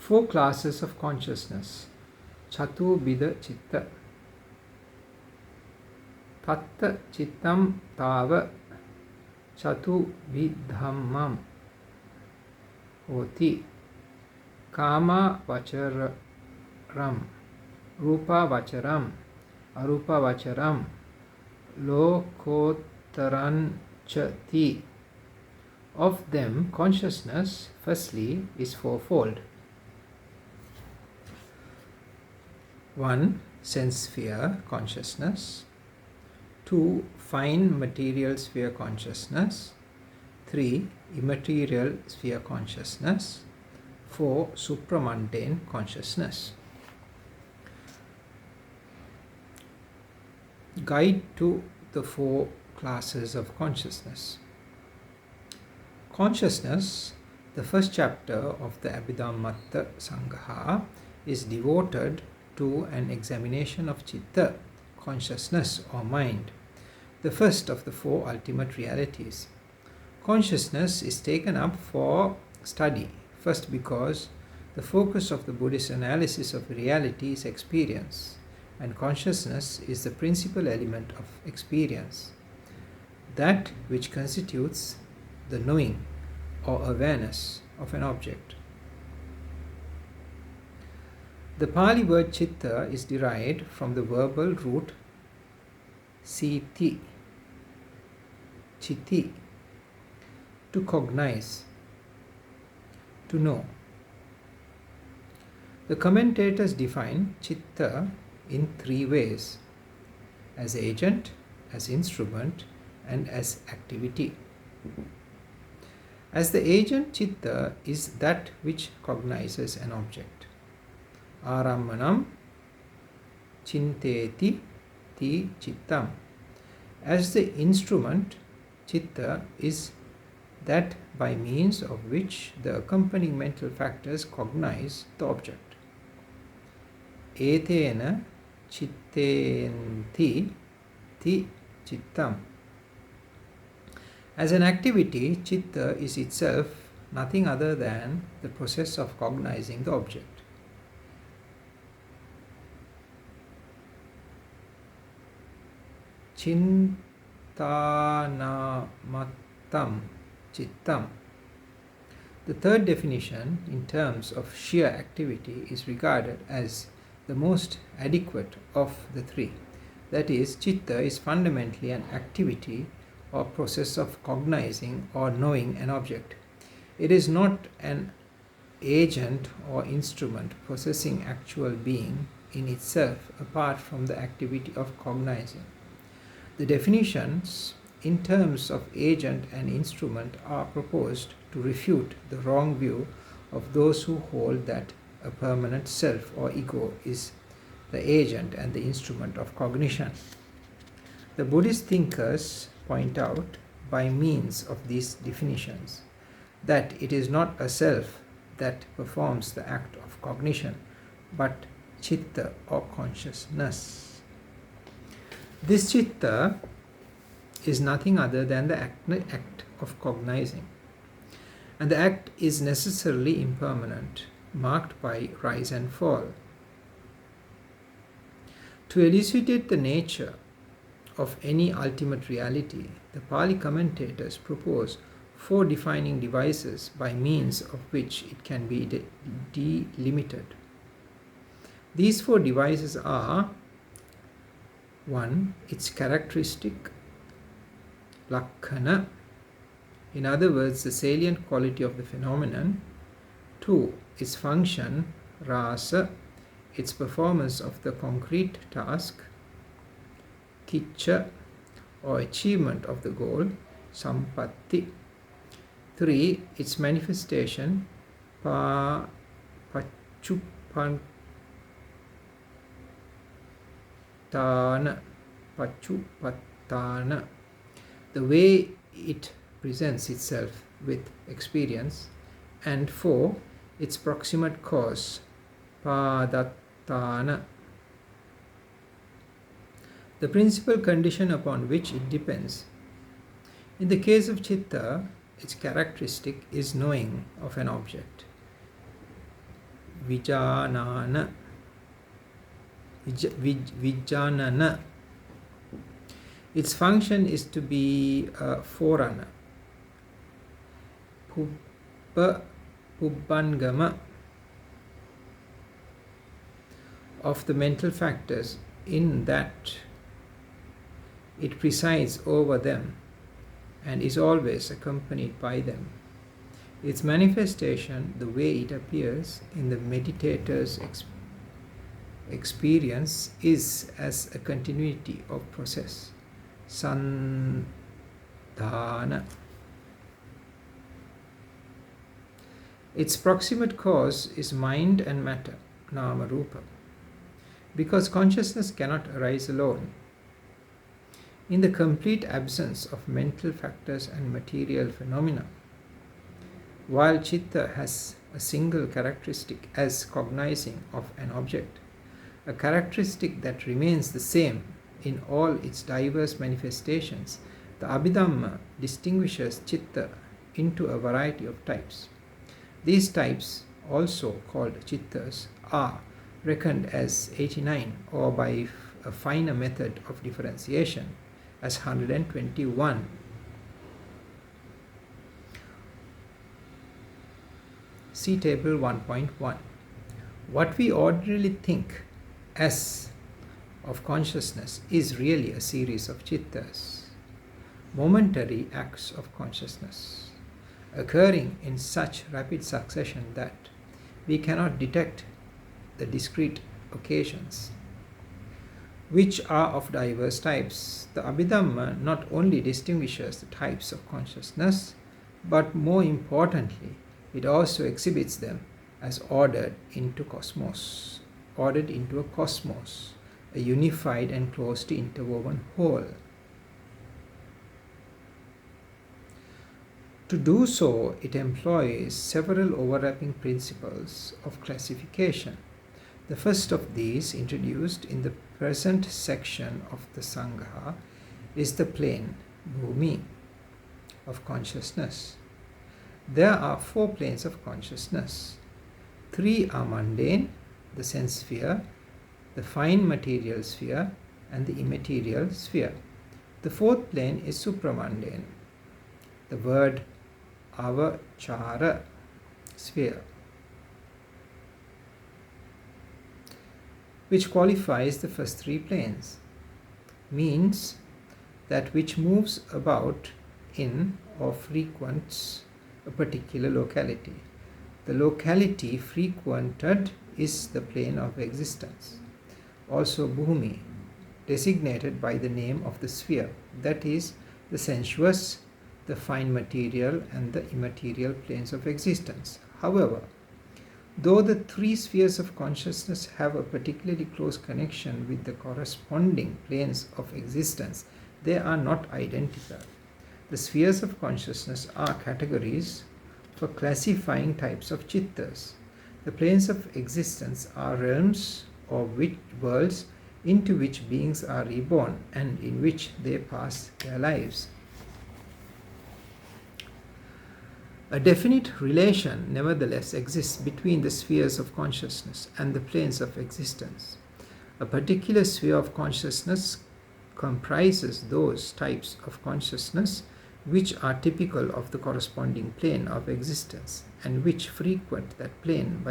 Four classes of consciousness. Chatu Bida Chitta. Tatta Chittam Tava Chatu Vidhammam Hoti. Kama Vacharam, Rupa Vacharam, Arupa Vacharam, Lokotaran Chati. Of them, consciousness, firstly, is fourfold. 1. Sense sphere consciousness. 2. Fine material sphere consciousness. 3. Immaterial sphere consciousness. 4. Supramundane consciousness. Guide to the four classes of consciousness. Consciousness, the first chapter of the Abhidhammatha Sangaha, is devoted to an examination of Citta, consciousness or mind, the first of the four ultimate realities. Consciousness is taken up for study, first because the focus of the Buddhist analysis of reality is experience, and consciousness is the principal element of experience, that which constitutes the knowing or awareness of an object. The Pali word chitta is derived from the verbal root siti, chiti, to cognize, to know. The commentators define chitta in three ways: as agent, as instrument, and as activity. As the agent, chitta is that which cognizes an object. Arammanam chinteti ti chittam. As the instrument, chitta is that by means of which the accompanying mental factors cognize the object. Etena chittenti ti chittam. As an activity, chitta is itself nothing other than the process of cognizing the object. Chintanamattam chittam. The third definition, in terms of sheer activity, is regarded as the most adequate of the three. That is, chitta is fundamentally an activity or process of cognizing or knowing an object. It is not an agent or instrument possessing actual being in itself apart from the activity of cognizing. The definitions in terms of agent and instrument are proposed to refute the wrong view of those who hold that a permanent self or ego is the agent and the instrument of cognition. The Buddhist thinkers point out, by means of these definitions, that it is not a self that performs the act of cognition, but chitta or consciousness. This chitta is nothing other than the act of cognizing, and the act is necessarily impermanent, marked by rise and fall. To elucidate the nature of any ultimate reality, the Pali commentators propose four defining devices by means of which it can be delimited. These four devices are: 1. Its characteristic, lakkana, in other words, the salient quality of the phenomenon. 2. Its function, rasa, its performance of the concrete task. Kiccha, or achievement of the goal, sampatti. 3. Its manifestation, pachuppantana, the way it presents itself with experience. And 4. Its proximate cause, padattana, the principal condition upon which it depends. In the case of chitta, its characteristic is knowing of an object. vijanana, vijanana. Its function is to be a forerunner, pubbangama, of the mental factors, in that it presides over them and is always accompanied by them. Its manifestation, the way it appears in the meditator's experience, is as a continuity of process, sandhana. Its proximate cause is mind and matter, nama rupa, because consciousness cannot arise alone. In the complete absence of mental factors and material phenomena, while citta has a single characteristic as cognizing of an object, a characteristic that remains the same in all its diverse manifestations, the Abhidhamma distinguishes citta into a variety of types. These types, also called cittas, are reckoned as 89, or by a finer method of differentiation as 121. See table 1.1. What we ordinarily think as of consciousness is really a series of cittas, momentary acts of consciousness, occurring in such rapid succession that we cannot detect the discrete occasions, which are of diverse types. The Abhidhamma not only distinguishes the types of consciousness, but more importantly, it also exhibits them as ordered into a cosmos, a unified and closely interwoven whole. To do so, it employs several overlapping principles of classification. The first of these, introduced in the present section of the Sangaha, is the plane, bhumi, of consciousness. There are 4 planes of consciousness. 3 are mundane, the sense sphere, the fine material sphere, and the immaterial sphere. The 4th plane is supramundane, the word avachara sphere, which qualifies the first 3 planes, means that which moves about in or frequents a particular locality. The locality frequented is the plane of existence, also bhumi, designated by the name of the sphere, that is, the sensuous, the fine material, and the immaterial planes of existence. However, though the 3 spheres of consciousness have a particularly close connection with the corresponding planes of existence, they are not identical. The spheres of consciousness are categories for classifying types of cittas. The planes of existence are realms or worlds into which beings are reborn and in which they pass their lives. A definite relation, nevertheless, exists between the spheres of consciousness and the planes of existence. A particular sphere of consciousness comprises those types of consciousness which are typical of the corresponding plane of existence and which frequent that plane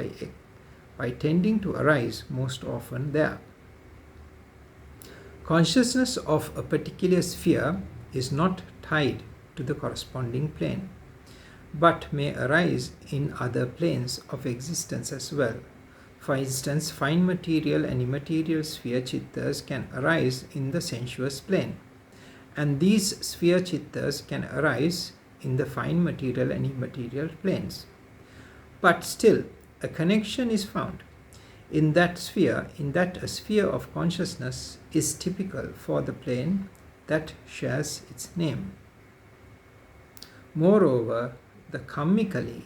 by tending to arise most often there. Consciousness of a particular sphere is not tied to the corresponding plane, but may arise in other planes of existence as well. For instance, fine material and immaterial sphere cittas can arise in the sensuous plane, and these sphere cittas can arise in the fine material and immaterial planes. But still, a connection is found in that a sphere of consciousness is typical for the plane that shares its name. Moreover, the kammically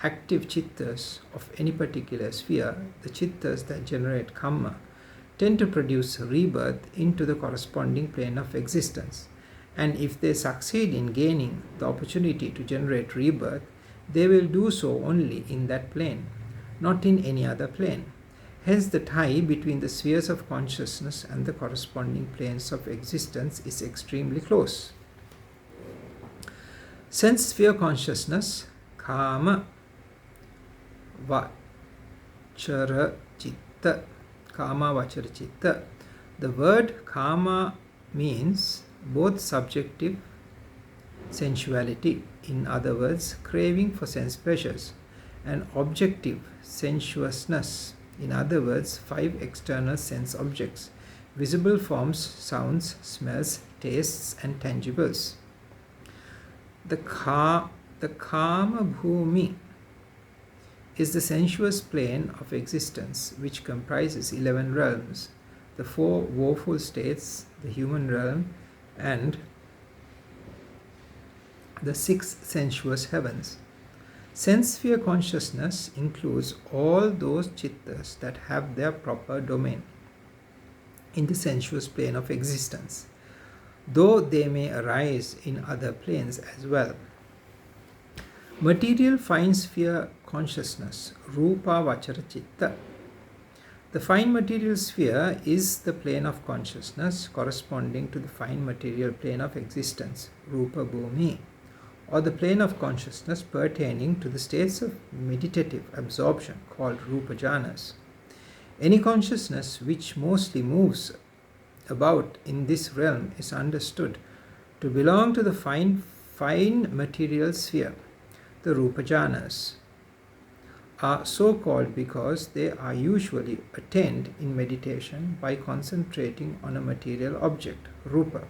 active cittas of any particular sphere, the cittas that generate kamma, tend to produce rebirth into the corresponding plane of existence. And if they succeed in gaining the opportunity to generate rebirth, they will do so only in that plane. not in any other plane. Hence, the tie between the spheres of consciousness and the corresponding planes of existence is extremely close. Sense sphere consciousness, kama, vachara, chitta, kama, vachara, chitta. The word kama means both subjective sensuality, in other words, craving for sense pleasures, and objective sensuousness, in other words, 5 external sense objects: visible forms, sounds, smells, tastes, and tangibles. The kama bhumi is the sensuous plane of existence, which comprises 11 realms: the 4 woeful states, the human realm, and the 6 sensuous heavens. Sense sphere consciousness includes all those chittas that have their proper domain in the sensuous plane of existence, though they may arise in other planes as well. Material fine sphere consciousness, rupa vachara chitta. The fine material sphere is the plane of consciousness corresponding to the fine material plane of existence, rupa bhumi, or the plane of consciousness pertaining to the states of meditative absorption called rupa jhanas. Any consciousness which mostly moves about in this realm is understood to belong to the fine material sphere. The rupa jhanas are so called because they are usually attained in meditation by concentrating on a material object, rupa,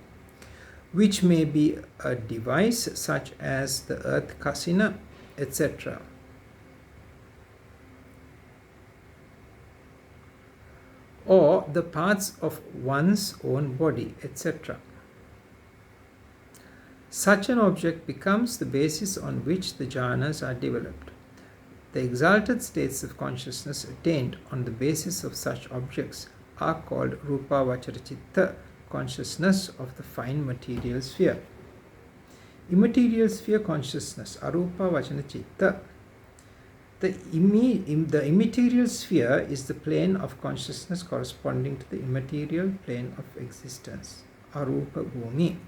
which may be a device such as the earth kasina, etc. or the parts of one's own body, etc. Such an object becomes the basis on which the jhanas are developed. The exalted states of consciousness attained on the basis of such objects are called rupa vachara chitta, consciousness of the fine material sphere. Immaterial sphere consciousness, arupa vachana chitta. The immaterial sphere is the plane of consciousness corresponding to the immaterial plane of existence, arupa bhumi,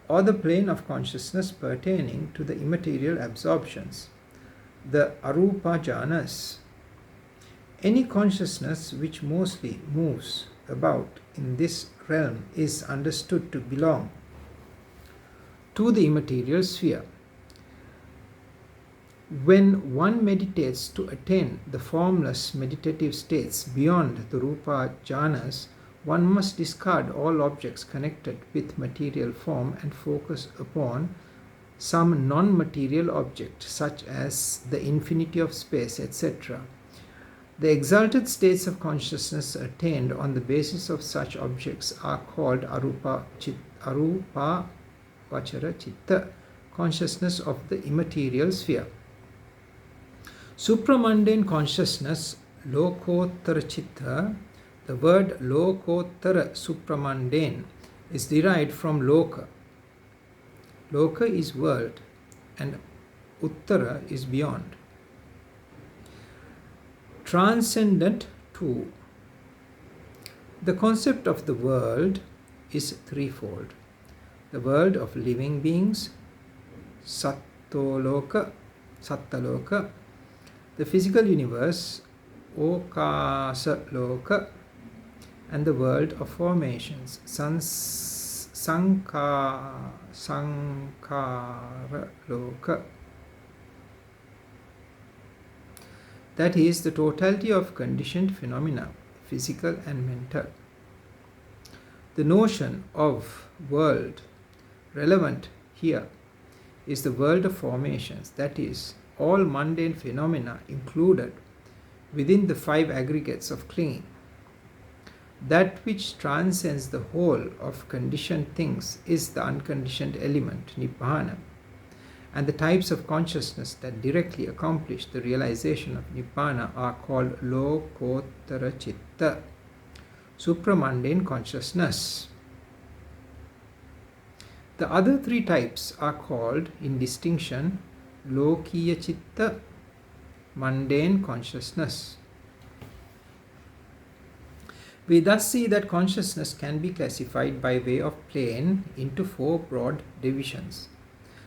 or the plane of consciousness pertaining to the immaterial absorptions, the arupa jhanas. Any consciousness which mostly moves about in this realm is understood to belong to the immaterial sphere. When one meditates to attain the formless meditative states beyond the rupa jhanas, one must discard all objects connected with material form and focus upon some non-material object, such as the infinity of space, etc. The exalted states of consciousness attained on the basis of such objects are called arupa vachara chitta, consciousness of the immaterial sphere. Supramundane consciousness, lokottara chitta. The word lokottara, supramundane, is derived from loka. Loka is world and uttara is beyond. Transcendent too. The concept of the world is threefold: the world of living beings, sattoloka, the physical universe, okasaloka, and the world of formations, Sanghara. That is, the totality of conditioned phenomena, physical and mental. The notion of world relevant here is the world of formations, that is, all mundane phenomena included within the 5 aggregates of clinging. That which transcends the whole of conditioned things is the unconditioned element, nibbana, and the types of consciousness that directly accomplish the realization of nibbana are called lokottara chitta, supramundane consciousness. The other 3 types are called, in distinction, lokiya chitta, mundane consciousness. We thus see that consciousness can be classified by way of plane into four broad divisions: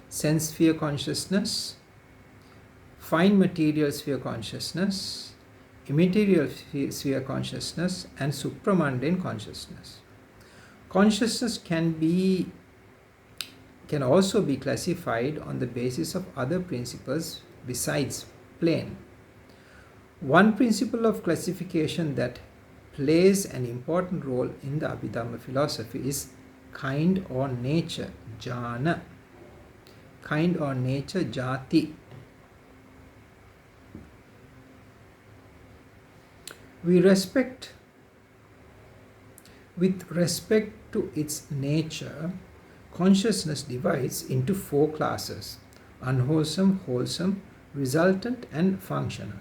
sense sphere consciousness, fine material sphere consciousness, immaterial sphere consciousness, and supramundane consciousness. Consciousness can also be classified on the basis of other principles besides plane. One principle of classification that plays an important role in the Abhidhamma philosophy is kind or nature, jhana. Kind or nature, jati. With respect to its nature, consciousness divides into four classes: unwholesome, wholesome, resultant, and functional.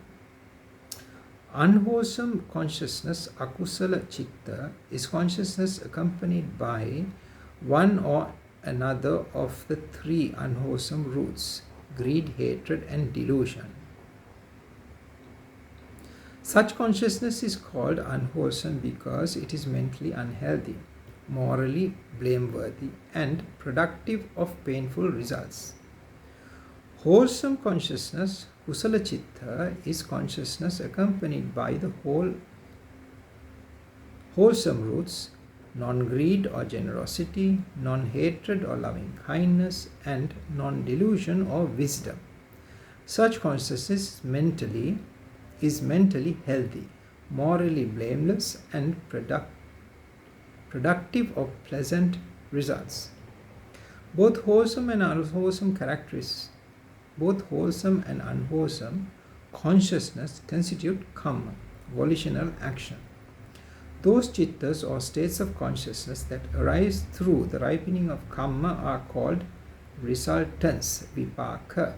Unwholesome consciousness, akusala chitta, is consciousness accompanied by one or another of the three unwholesome roots: greed, hatred, and delusion. Such consciousness is called unwholesome because it is mentally unhealthy, morally blameworthy, and productive of painful results. Wholesome consciousness, kusala chitta, is consciousness accompanied by the wholesome roots: non-greed or generosity, non-hatred or loving kindness, and non-delusion or wisdom. Such consciousness is mentally healthy, morally blameless, and productive of pleasant results. Both wholesome and unwholesome consciousness constitute kamma, volitional action. Those chittas or states of consciousness that arise through the ripening of kamma are called resultants, vipaka.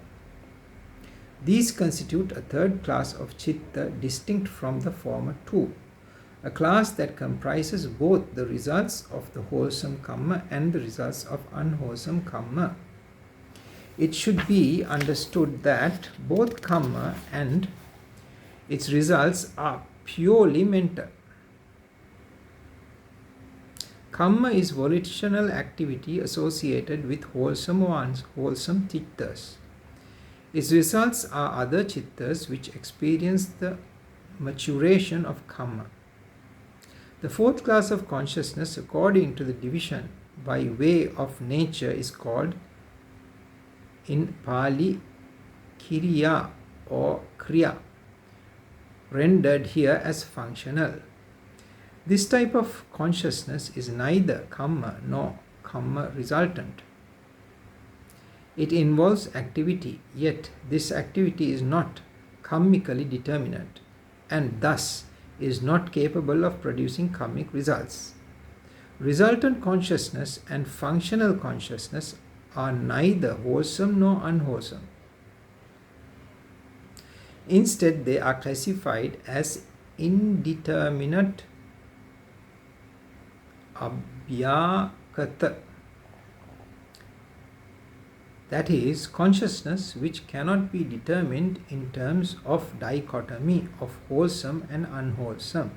These constitute a third class of chitta distinct from the former two, a class that comprises both the results of the wholesome kamma and the results of unwholesome kamma. It should be understood that both kamma and its results are purely mental. Kamma is volitional activity associated with wholesome or unwholesome chittas. Its results are other chittas which experience the maturation of kamma. The fourth class of consciousness, according to the division by way of nature, is called in Pali kiriya or kriya, rendered here as functional. This type of consciousness is neither kamma nor kamma resultant. It involves activity, yet this activity is not kammically determinate and thus is not capable of producing kammic results. Resultant consciousness and functional consciousness are neither wholesome nor unwholesome. Instead, they are classified as indeterminate abhyakata, that is, consciousness which cannot be determined in terms of dichotomy of wholesome and unwholesome.